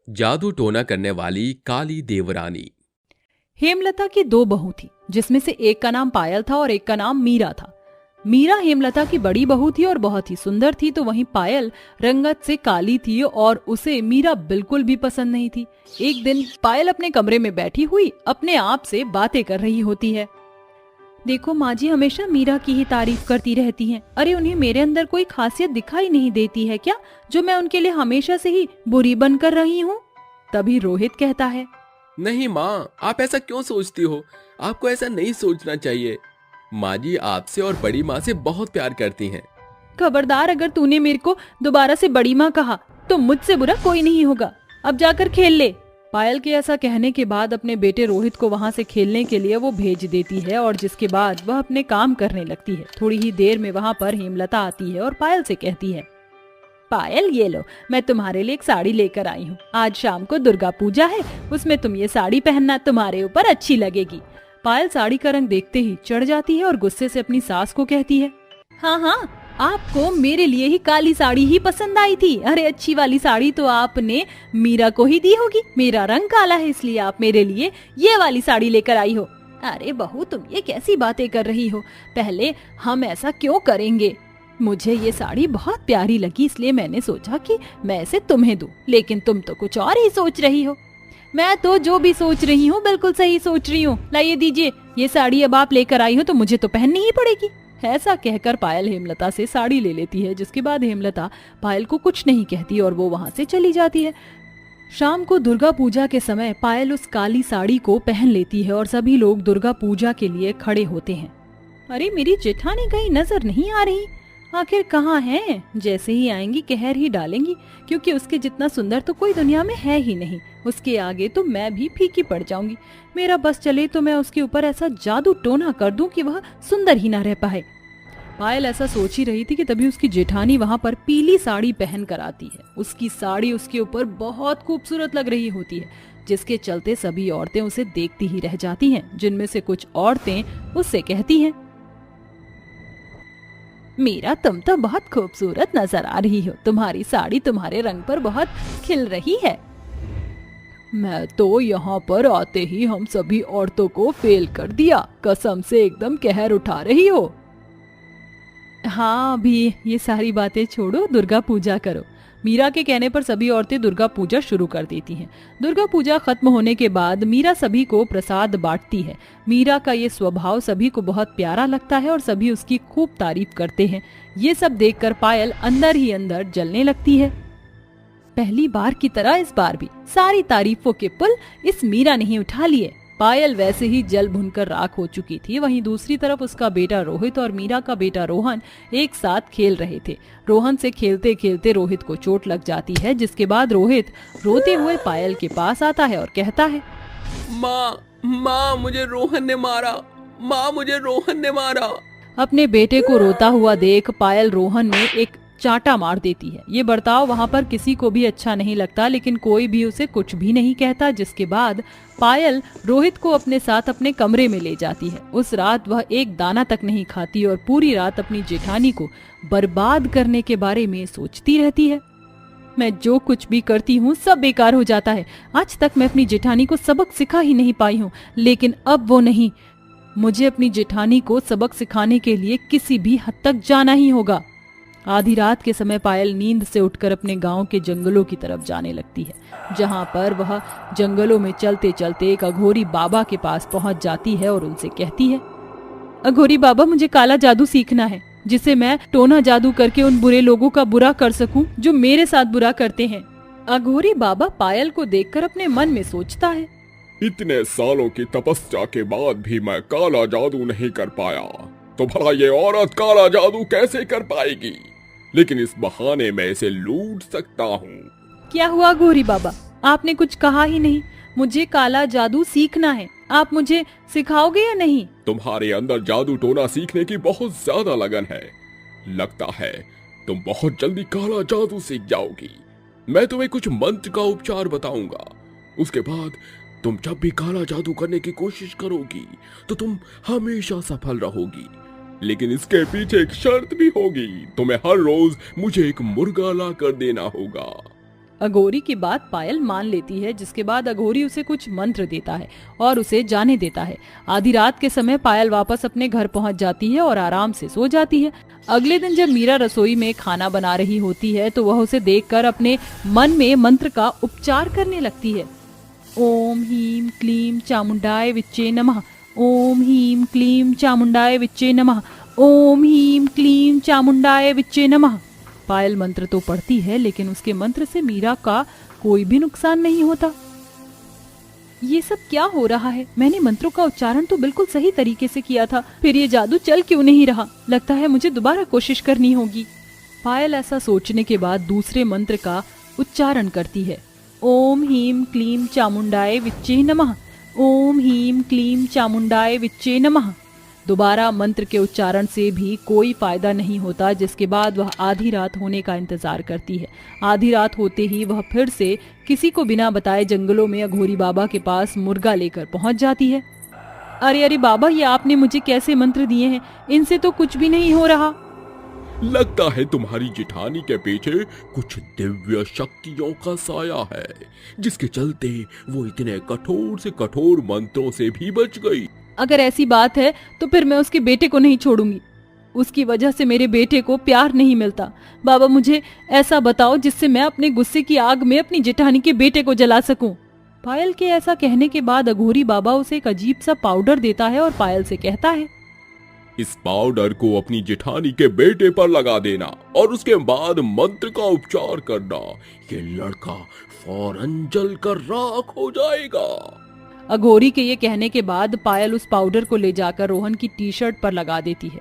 जादू टोना करने वाली काली देवरानी। हेमलता की दो बहू थी, जिसमें से एक का नाम पायल था और एक का नाम मीरा था। मीरा हेमलता की बड़ी बहू थी और बहुत ही सुंदर थी, तो वहीं पायल रंगत से काली थी और उसे मीरा बिल्कुल भी पसंद नहीं थी। एक दिन पायल अपने कमरे में बैठी हुई अपने आप से बातें कर रही होती है। देखो माँ जी हमेशा मीरा की ही तारीफ करती रहती हैं। अरे उन्हें मेरे अंदर कोई खासियत दिखाई नहीं देती है क्या, जो मैं उनके लिए हमेशा से ही बुरी बनकर रही हूँ। तभी रोहित कहता है, नहीं माँ, आप ऐसा क्यों सोचती हो? आपको ऐसा नहीं सोचना चाहिए। माँ जी आपसे और बड़ी माँ से बहुत प्यार करती हैं। खबरदार, अगर तूने मेरे को दोबारा से बड़ी माँ कहा तो मुझसे बुरा कोई नहीं होगा। अब जाकर खेल ले। पायल के ऐसा कहने के बाद अपने बेटे रोहित को वहाँ से खेलने के लिए वो भेज देती है और जिसके बाद वह अपने काम करने लगती है। थोड़ी ही देर में वहाँ पर हेमलता आती है और पायल से कहती है, पायल ये लो, मैं तुम्हारे लिए एक साड़ी लेकर आई हूँ। आज शाम को दुर्गा पूजा है, उसमें तुम ये साड़ी पहनना, तुम्हारे ऊपर अच्छी लगेगी। पायल साड़ी का रंग देखते ही चढ़ जाती है और गुस्से से अपनी सास को कहती है, हाँ हाँ, आपको मेरे लिए ही काली साड़ी ही पसंद आई थी। अरे अच्छी वाली साड़ी तो आपने मीरा को ही दी होगी। मेरा रंग काला है इसलिए आप मेरे लिए ये वाली साड़ी लेकर आई हो। अरे बहू, तुम ये कैसी बातें कर रही हो? पहले हम ऐसा क्यों करेंगे? मुझे ये साड़ी बहुत प्यारी लगी, इसलिए मैंने सोचा कि मैं इसे तुम्हें दूं, लेकिन तुम तो कुछ और ही सोच रही हो। मैं तो जो भी सोच रही हूँ बिल्कुल सही सोच रही हूँ। लाइए दीजिए, ये साड़ी अब आप लेकर आई हो तो मुझे तो पहननी ही पड़ेगी। ऐसा कहकर पायल हेमलता से साड़ी ले लेती है, जिसके बाद हेमलता पायल को कुछ नहीं कहती और वो वहाँ से चली जाती है। शाम को दुर्गा पूजा के समय पायल उस काली साड़ी को पहन लेती है और सभी लोग दुर्गा पूजा के लिए खड़े होते हैं। अरे मेरी जेठानी कहीं नजर नहीं आ रही, आखिर कहाँ है? जैसे ही आएंगी कहर ही डालेंगी, क्योंकि उसके जितना सुंदर तो कोई दुनिया में है ही नहीं। उसके आगे तो मैं भी फीकी पड़ जाऊंगी। मेरा बस चले तो मैं उसके ऊपर ऐसा जादू टोना कर दूं कि वह सुंदर ही ना रह पाए। पायल ऐसा सोच ही रही थी कि तभी उसकी जेठानी वहाँ पर पीली साड़ी पहन कर आती है। उसकी साड़ी उसके ऊपर बहुत खूबसूरत लग रही होती है, जिसके चलते सभी औरतें उसे देखती ही रह जाती हैं, जिनमें से कुछ औरतें उससे कहती हैं, मीरा तुम तो बहुत खूबसूरत नजर आ रही हो। तुम्हारी साड़ी तुम्हारे रंग पर बहुत खिल रही है। मैं तो यहाँ पर आते ही हम सभी औरतों को फेल कर दिया। कसम से एकदम कहर उठा रही हो। हाँ, अभी ये सारी बातें छोड़ो, दुर्गा पूजा करो। मीरा के कहने पर सभी औरतें दुर्गा पूजा शुरू कर देती हैं। दुर्गा पूजा खत्म होने के बाद मीरा सभी को प्रसाद बांटती है। मीरा का ये स्वभाव सभी को बहुत प्यारा लगता है और सभी उसकी खूब तारीफ करते हैं। ये सब देखकर पायल अंदर ही अंदर जलने लगती है। पहली बार की तरह इस बार भी सारी तारीफों के पुल इस मीरा ने ही उठा लिए। पायल वैसे ही जल भुनकर राख हो चुकी थी। वहीं दूसरी तरफ उसका बेटा रोहित और मीरा का बेटा रोहन एक साथ खेल रहे थे। रोहन से खेलते खेलते रोहित को चोट लग जाती है, जिसके बाद रोहित रोते हुए पायल के पास आता है और कहता है, माँ मुझे रोहन ने मारा। माँ मुझे रोहन ने मारा। अपने बेटे को रोता हुआ देख पायल रोहन में एक चांटा मार देती है। ये बर्ताव वहाँ पर किसी को भी अच्छा नहीं लगता, लेकिन कोई भी उसे कुछ भी नहीं कहता। जिसके बाद पायल रोहित को अपने साथ अपने कमरे में ले जाती है। उस रात वह एक दाना तक नहीं खाती और पूरी रात अपनी जेठानी को बर्बाद करने के बारे में सोचती रहती है। मैं जो कुछ भी करती हूँ सब बेकार हो जाता है। आज तक मैं अपनी जेठानी को सबक सिखा ही नहीं पाई हूँ, लेकिन अब वो नहीं। मुझे अपनी जेठानी को सबक सिखाने के लिए किसी भी हद तक जाना ही होगा। आधी रात के समय पायल नींद से उठकर अपने गांव के जंगलों की तरफ जाने लगती है, जहां पर वह जंगलों में चलते चलते एक अघोरी बाबा के पास पहुंच जाती है और उनसे कहती है, अघोरी बाबा, मुझे काला जादू सीखना है, जिसे मैं टोना जादू करके उन बुरे लोगों का बुरा कर सकूं जो मेरे साथ बुरा करते हैं। अघोरी बाबा पायल को देखकर अपने मन में सोचता है, इतने सालों की तपस्या के बाद भी मैं काला जादू नहीं कर पाया, तो भला ये औरत काला जादू कैसे कर पाएगी? लेकिन इस बहाने मैं इसे लूट सकता हूँ। क्या हुआ अघोरी बाबा, आपने कुछ कहा ही नहीं। मुझे काला जादू सीखना है, आप मुझे सिखाओगे या नहीं? तुम्हारे अंदर जादू टोना सीखने की बहुत ज्यादा लगन है। लगता है तुम बहुत जल्दी काला जादू सीख जाओगी। मैं तुम्हें कुछ मंत्र का उपचार बताऊंगा। उसके बाद तुम जब भी काला जादू करने की कोशिश करोगी तो तुम हमेशा सफल रहोगी। लेकिन इसके पीछे एक शर्त भी होगी। तुम्हें हर रोज मुझे एक मुर्गा ला कर देना होगा। अघोरी की बात पायल मान लेती है, जिसके बाद अघोरी उसे कुछ मंत्र देता है और उसे जाने देता है। आधी रात के समय पायल वापस अपने घर पहुंच जाती है और आराम से सो जाती है। अगले दिन जब मीरा रसोई में खाना बना रही होती है तो वह उसे देखकर अपने मन में मंत्र का उपचार करने लगती है। ओम ह्रीं क्लीं चामुंडाय विच्चे नमः। ओम ह्रीं क्लीं चामुंडाय विच्चे नमः। ओम ह्रीं क्लीं चामुंडाय विच्चे नमः। पायल मंत्र तो पढ़ती है, लेकिन उसके मंत्र से मीरा का कोई भी नुकसान नहीं होता। ये सब क्या हो रहा है? मैंने मंत्रों का उच्चारण तो बिल्कुल सही तरीके से किया था, फिर ये जादू चल क्यों नहीं रहा? लगता है मुझे दोबारा कोशिश करनी होगी। पायल ऐसा सोचने के बाद दूसरे मंत्र का उच्चारण करती है। ओम ह्रीं क्लीं चामुंडाय विच्चे नमः। ओम ह्रीं क्लीं चामुंडाय विच्चे नमः। दोबारा मंत्र के उच्चारण से भी कोई फायदा नहीं होता, जिसके बाद वह आधी रात होने का इंतजार करती है। आधी रात होते ही वह फिर से किसी को बिना बताए जंगलों में अघोरी बाबा के पास मुर्गा लेकर पहुंच जाती है। अरे अरे बाबा, ये आपने मुझे कैसे मंत्र दिए हैं? इनसे तो कुछ भी नहीं हो रहा। लगता है तुम्हारी जिठानी के पीछे कुछ दिव्य शक्तियों का साया है, जिसके चलते वो इतने कठोर से कठोर मंत्रों से भी बच गई। अगर ऐसी बात है तो फिर मैं उसके बेटे को नहीं छोड़ूंगी। उसकी वजह से मेरे बेटे को प्यार नहीं मिलता। बाबा, मुझे ऐसा बताओ जिससे मैं अपने गुस्से की आग में अपनी जेठानी के बेटे को जला सकूं। पायल के ऐसा कहने के बाद अघोरी बाबा उसे एक अजीब सा पाउडर देता है और पायल से कहता है, इस पाउडर को अपनी जेठानी के बेटे पर लगा देना और उसके बाद मंत्र का उपचार करना। ये लड़का फौरन जलकर राख हो जाएगा। अघोरी के ये कहने के बाद पायल उस पाउडर को ले जाकर रोहन की टी शर्ट पर लगा देती है,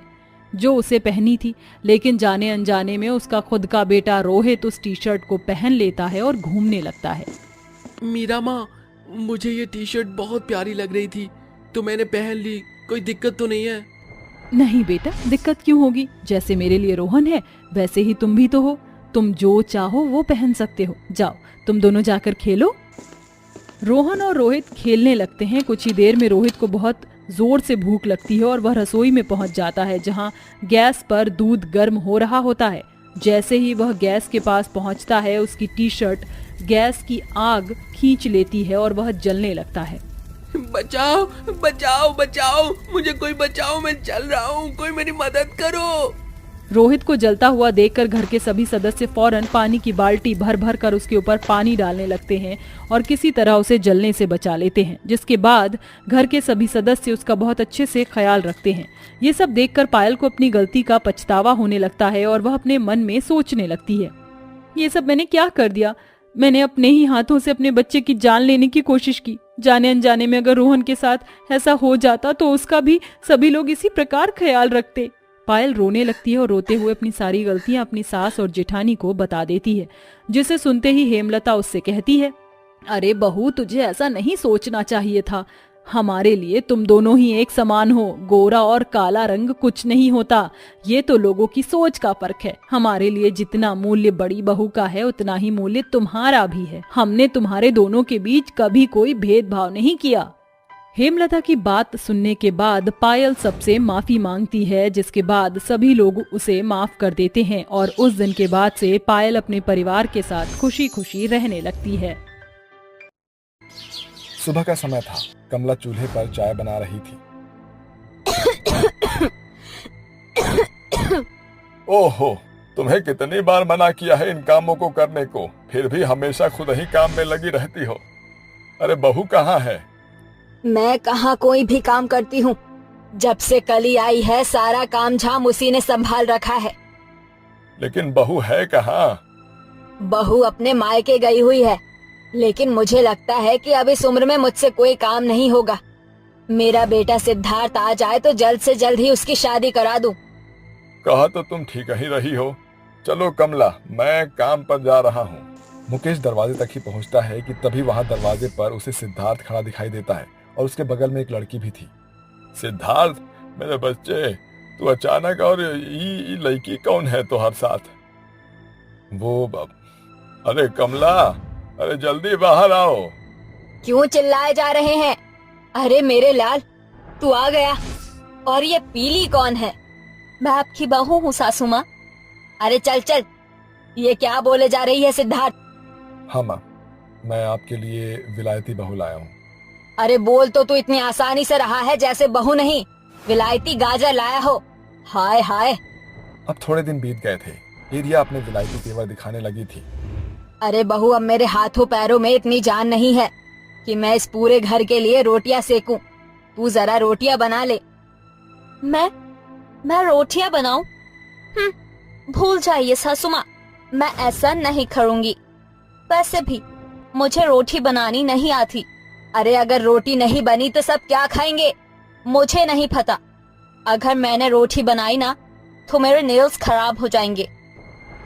जो उसे पहनी थी। लेकिन जाने अनजाने में उसका खुद का बेटा रोहित उस टी शर्ट को पहन लेता है और घूमने लगता है। मीरा माँ, मुझे ये टी शर्ट बहुत प्यारी लग रही थी तो मैंने पहन ली। कोई दिक्कत तो नहीं है? नहीं बेटा, दिक्कत क्यों होगी? जैसे मेरे लिए रोहन है वैसे ही तुम भी तो हो। तुम जो चाहो वो पहन सकते हो। जाओ, तुम दोनों जाकर खेलो। रोहन और रोहित खेलने लगते हैं। कुछ ही देर में रोहित को बहुत जोर से भूख लगती है और वह रसोई में पहुंच जाता है, जहां गैस पर दूध गर्म हो रहा होता है। जैसे ही वह गैस के पास पहुंचता है, उसकी टी शर्ट गैस की आग खींच लेती है और वह जलने लगता है। बचाओ बचाओ बचाओ, मुझे कोई बचाओ, मैं जल रहा हूँ, कोई मेरी मदद करो। रोहित को जलता हुआ देखकर घर के सभी सदस्य फौरन पानी की बाल्टी भर भर कर उसके ऊपर पानी डालने लगते हैं और किसी तरह उसे जलने से बचा लेते हैं, जिसके बाद घर के सभी सदस्य उसका बहुत अच्छे से ख्याल रखते हैं। ये सब देखकर पायल को अपनी गलती का पछतावा होने लगता है और वह अपने मन में सोचने लगती है, ये सब मैंने क्या कर दिया? मैंने अपने ही हाथों से अपने बच्चे की जान लेने की कोशिश की। जाने अनजाने में अगर रोहन के साथ ऐसा हो जाता तो उसका भी सभी लोग इसी प्रकार ख्याल रखते। पायल रोने लगती है और रोते हुए अपनी सारी गलतियां अपनी सास और जेठानी को बता देती है, जिसे सुनते ही हेमलता उससे कहती है, अरे बहू, तुझे ऐसा नहीं सोचना चाहिए था। हमारे लिए तुम दोनों ही एक समान हो। गोरा और काला रंग कुछ नहीं होता। ये तो लोगों की सोच का फर्क है। हमारे लिए जितना मूल्य बड़ी बहू का है उतना ही मूल्य तुम्हारा भी है। हमने तुम्हारे दोनों के बीच कभी कोई भेदभाव नहीं किया। हेमलता की बात सुनने के बाद पायल सबसे माफी मांगती है, जिसके बाद सभी लोग उसे माफ कर देते हैं और उस दिन के बाद से पायल अपने परिवार के साथ खुशी खुशी रहने लगती है। सुबह का समय था। कमला चूल्हे पर चाय बना रही थी। ओहो, तुम्हें कितनी बार मना किया है इन कामों को करने को, फिर भी हमेशा खुद ही काम में लगी रहती हो। अरे बहू कहाँ है? मैं कहाँ कोई भी काम करती हूँ। जब से कली आई है सारा काम झाम उसी ने संभाल रखा है। लेकिन बहू है कहाँ? बहू अपने मायके गई हुई है, लेकिन मुझे लगता है कि अब इस उम्र में मुझसे कोई काम नहीं होगा। मेरा बेटा सिद्धार्थ आ जाए तो जल्द से जल्द ही उसकी शादी करा दूं। कहा तो तुम ठीक ही रही हो। चलो कमला, मैं काम पर जा रहा हूँ। मुकेश दरवाजे तक ही पहुँचता है कि तभी वहाँ दरवाजे पर उसे सिद्धार्थ खड़ा दिखाई देता है और उसके बगल में एक लड़की भी थी। सिद्धार्थ, मेरे बच्चे, तू अचानक, और ये लड़की कौन है तुम्हारे साथ? अरे कमला, अरे जल्दी बाहर आओ। क्यों चिल्लाए जा रहे हैं? अरे मेरे लाल, तू आ गया। और ये पीली कौन है? मैं आपकी बहू हूँ सासू माँ। अरे चल चल, ये क्या बोले जा रही है सिद्धार्थ? हाँ माँ, मैं आपके लिए विलायती बहू लाया हूँ। अरे बोल तो तू इतनी आसानी से रहा है जैसे बहू नहीं विलायती गाजर लाया हो। हाय हाय। अब थोड़े दिन बीत गए थे। एरिया अपने विलायती तेवर दिखाने लगी थी। अरे बहू, अब मेरे हाथों पैरों में इतनी जान नहीं है कि मैं इस पूरे घर के लिए रोटियां सेकूं। तू जरा रोटियां बना ले। मैं रोटियां बनाऊं? भूल जाइए सासू माँ, मैं ऐसा नहीं करूंगी। वैसे भी मुझे रोटी बनानी नहीं आती। अरे अगर रोटी नहीं बनी तो सब क्या खाएंगे? मुझे नहीं पता। अगर मैंने रोटी बनाई ना तो मेरे नेल्स खराब हो जाएंगे।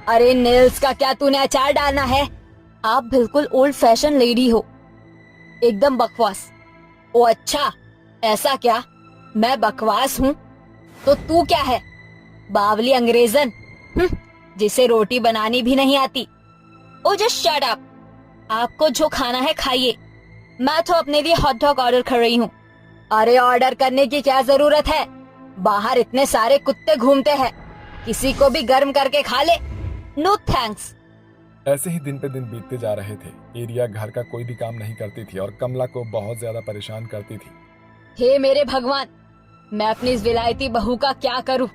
अरे नेल्स का क्या तूने अचार डालना है? आप बिल्कुल ओल्ड फैशन लेडी हो, एकदम बकवास। ओ अच्छा, ऐसा क्या? मैं बकवास हूँ तो तू क्या है? बावली अंग्रेजन जिसे रोटी बनानी भी नहीं आती। ओ जस्ट शट अप। आपको जो खाना है खाइए। मैं तो अपने लिए हॉट डॉग ऑर्डर कर रही हूँ। अरे ऑर्डर करने की क्या जरूरत है? बाहर इतने सारे कुत्ते घूमते हैं, किसी को भी गर्म करके खा ले। No thanks. ऐसे ही दिन पे दिन बीतते जा रहे थे। एरिया घर का कोई भी काम नहीं करती थी और कमला को बहुत ज्यादा परेशान करती थी। हे मेरे भगवान, मैं अपनी इस विलायती बहू का क्या करूं?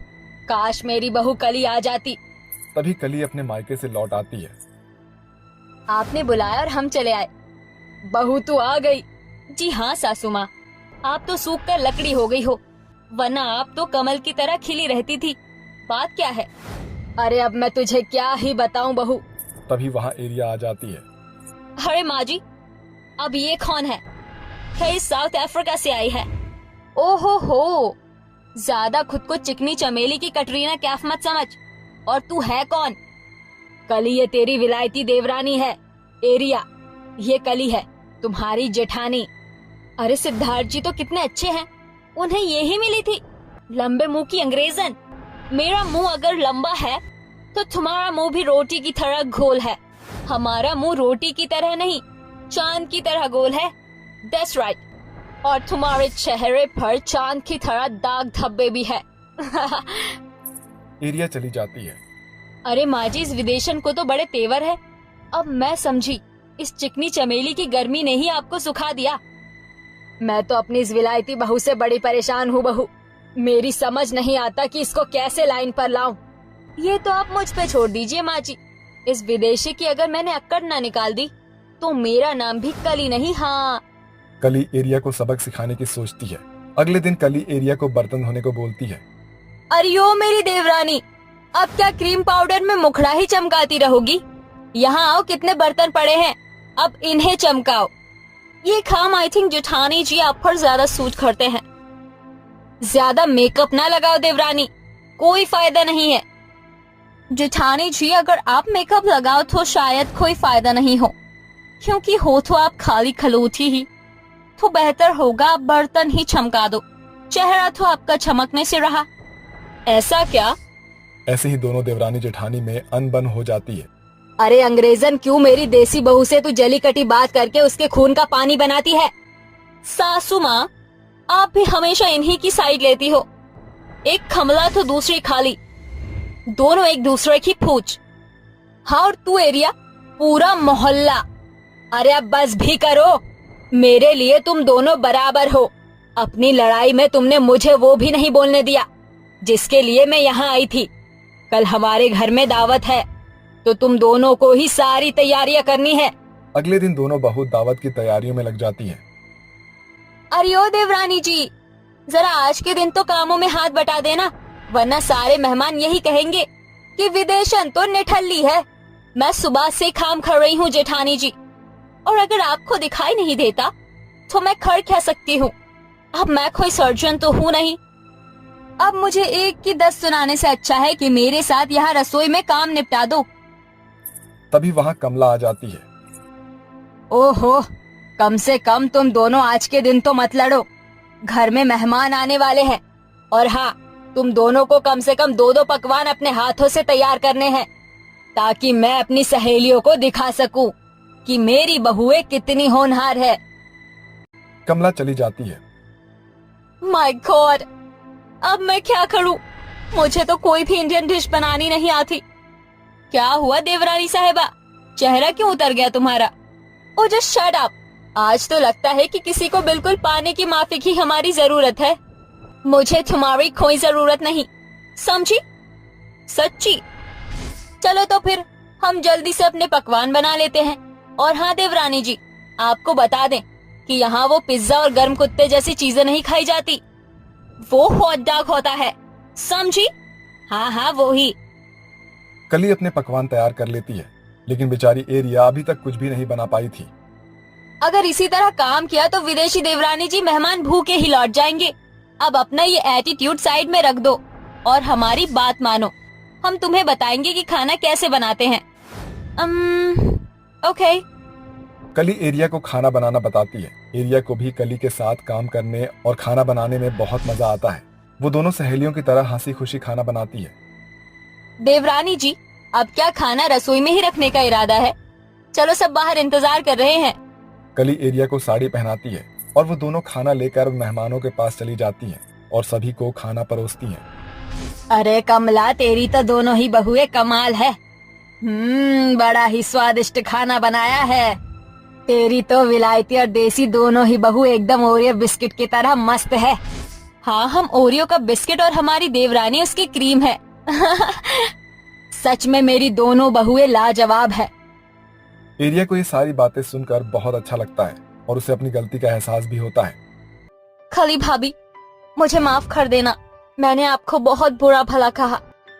काश मेरी बहू कली आ जाती। तभी कली अपने मायके से लौट आती है। आपने बुलाया और हम चले आए। बहू तू आ गई? जी हाँ सासू माँ, आप तो सूख कर लकड़ी हो गई हो, वरना आप तो कमल की तरह खिली रहती थी। बात क्या है? अरे अब मैं तुझे क्या ही बताऊं बहू। तभी वहाँ एरिया आ जाती है। अरे माँ जी, अब ये कौन है? कहीं साउथ अफ्रीका से आई है। ओहो हो, ज्यादा खुद को चिकनी चमेली की कटरीना कैफ मत समझ। और तू है कौन? कली ये तेरी विलायती देवरानी है। एरिया, ये कली है तुम्हारी जेठानी। अरे सिद्धार्थ जी तो कितने अच्छे हैं, उन्हें ये ही मिली थी, लंबे मुंह की अंग्रेजन। मेरा मुंह अगर लंबा है तो तुम्हारा मुंह भी रोटी की तरह गोल है। हमारा मुंह रोटी की तरह नहीं, चांद की तरह गोल है। That's right. और तुम्हारे चेहरे पर चांद की तरह दाग धब्बे भी है। एरिया चली जाती है। अरे माँ जी, इस विदेशन को तो बड़े तेवर है। अब मैं समझी, इस चिकनी चमेली की गर्मी ने ही आपको सुखा दिया। मैं तो अपनी इस विलायती बहू से बड़ी परेशान हूँ बहू। मेरी समझ नहीं आता कि इसको कैसे लाइन पर लाऊं। ये तो आप मुझ पे छोड़ दीजिए माँ जी। इस विदेशी की अगर मैंने अक्कड़ ना निकाल दी तो मेरा नाम भी कली नहीं। हाँ, कली एरिया को सबक सिखाने की सोचती है। अगले दिन कली एरिया को बर्तन धोने को बोलती है। अरे ओ मेरी देवरानी, अब क्या क्रीम पाउडर में मुखड़ा ही चमकाती रहोगी? यहाँ आओ, कितने बर्तन पड़े हैं, अब इन्हें चमकाओ। ये काम आई थिंक जेठानी जी आप पर ज्यादा सूट करते हैं। ज्यादा मेकअप ना लगाओ देवरानी, कोई फायदा नहीं है। जेठानी जी अगर आप मेकअप लगाओ तो शायद कोई फायदा नहीं हो, क्योंकि हो तो आप खाली खलोती ही। तो बेहतर होगा आप बर्तन ही चमका दो, चेहरा तो आपका चमकने से रहा। ऐसा क्या? ऐसे ही दोनों देवरानी जेठानी में अनबन हो जाती है। अरे अंग्रेजन, क्यों मेरी देसी बहू से तू जली कटी बात करके उसके खून का पानी बनाती है? सासू माँ, आप भी हमेशा इन्हीं की साइड लेती हो। एक खमला तो दूसरी खाली, दोनों एक दूसरे की पूछ। हाँ, और तू एरिया, पूरा मोहल्ला। अरे अब बस भी करो, मेरे लिए तुम दोनों बराबर हो। अपनी लड़ाई में तुमने मुझे वो भी नहीं बोलने दिया जिसके लिए मैं यहाँ आई थी। कल हमारे घर में दावत है तो तुम दोनों को ही सारी तैयारियां करनी है। अगले दिन दोनों बहू दावत की तैयारियों में लग जाती हैं। अरे ओ देवरानी जी, जरा आज के दिन तो कामों में हाथ बटा देना, वरना सारे मेहमान यही कहेंगे कि विदेशन तो निठल्ली है। मैं सुबह से काम कर रही हूँ जेठानी जी, और अगर आपको दिखाई नहीं देता तो मैं कर क्या सकती हूँ? अब मैं कोई सर्जन तो हूँ नहीं। अब मुझे 1 की 10 सुनाने से अच्छा है कि मेरे साथ यहाँ रसोई में काम निपटा दो। तभी वहाँ कमला आ जाती है। ओहो, कम से कम तुम दोनों आज के दिन तो मत लड़ो, घर में मेहमान आने वाले हैं। और हाँ, तुम दोनों को कम से कम 2-2 पकवान अपने हाथों से तैयार करने हैं, ताकि मैं अपनी सहेलियों को दिखा सकूं कि मेरी बहुएं कितनी होनहार है। कमला चली जाती है। माय गॉड, अब मैं क्या करूं? मुझे तो कोई भी इंडियन डिश बनानी नहीं आती। क्या हुआ देवरानी साहिबा, चेहरा क्यों उतर गया तुम्हारा? ओ जस्ट शट अप। आज तो लगता है कि किसी को बिल्कुल पाने की माफी की हमारी जरूरत है। मुझे तुम्हारी कोई जरूरत नहीं, समझी? सच्ची? चलो तो फिर हम जल्दी से अपने पकवान बना लेते हैं। और हाँ देवरानी जी, आपको बता दें कि यहाँ वो पिज्जा और गर्म कुत्ते जैसी चीजें नहीं खाई जाती। वो हॉट डॉग होता है, समझी? हाँ हाँ वो ही। कली अपने पकवान तैयार कर लेती है, लेकिन बेचारी एरिया अभी तक कुछ भी नहीं बना पाई थी। अगर इसी तरह काम किया तो विदेशी देवरानी जी मेहमान भूखे ही लौट जाएंगे। अब अपना ये एटीट्यूड साइड में रख दो और हमारी बात मानो। हम तुम्हें बताएंगे कि खाना कैसे बनाते हैं। ओके। कली एरिया को खाना बनाना बताती है। एरिया को भी कली के साथ काम करने और खाना बनाने में बहुत मजा आता है। वो दोनों सहेलियों की तरह हंसी खुशी खाना बनाती है। देवरानी जी, अब क्या खाना रसोई में ही रखने का इरादा है? चलो सब बाहर इंतजार कर रहे हैं। कली एरिया को साड़ी पहनाती है और वो दोनों खाना लेकर मेहमानों के पास चली जाती हैं और सभी को खाना परोसती हैं। अरे कमला, तेरी तो दोनों ही बहुएं कमाल है। बड़ा ही स्वादिष्ट खाना बनाया है। तेरी तो विलायती और देसी दोनों ही बहू एकदम ओरियो बिस्किट की तरह मस्त है। हाँ, हम ओरियो का बिस्किट और हमारी देवरानी उसकी क्रीम है। सच में मेरी दोनों बहुएं लाजवाब है। एरिया को ये सारी बातें सुनकर बहुत अच्छा लगता है और उसे अपनी गलती का एहसास भी होता है। खली भाभी, मुझे माफ कर देना। मैंने आपको बहुत बुरा भला कहा,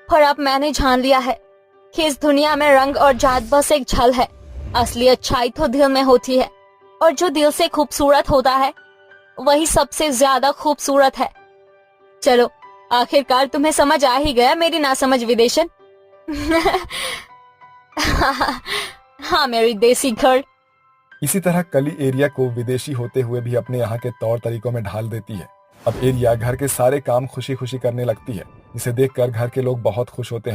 पर अब मैंने जान लिया है कि इस दुनिया में रंग और जात बस एक छल है। असली अच्छाई तो दिल में होती है, और जो दिल से खूबसूरत होता है वही सबसे ज्यादा खूबसूरत है। चलो, आखिरकार तुम्हें समझ आ ही गया मेरी नासमझ विदेशन। हाँ मेरी देसी गर्ल। इसी तरह कली एरिया को विदेशी होते हुए भी अपने यहाँ के तौर तरीकों में ढाल देती है। अब एरिया घर के सारे काम खुशी खुशी करने लगती है, जिसे देखकर घर के लोग बहुत खुश होते हैं।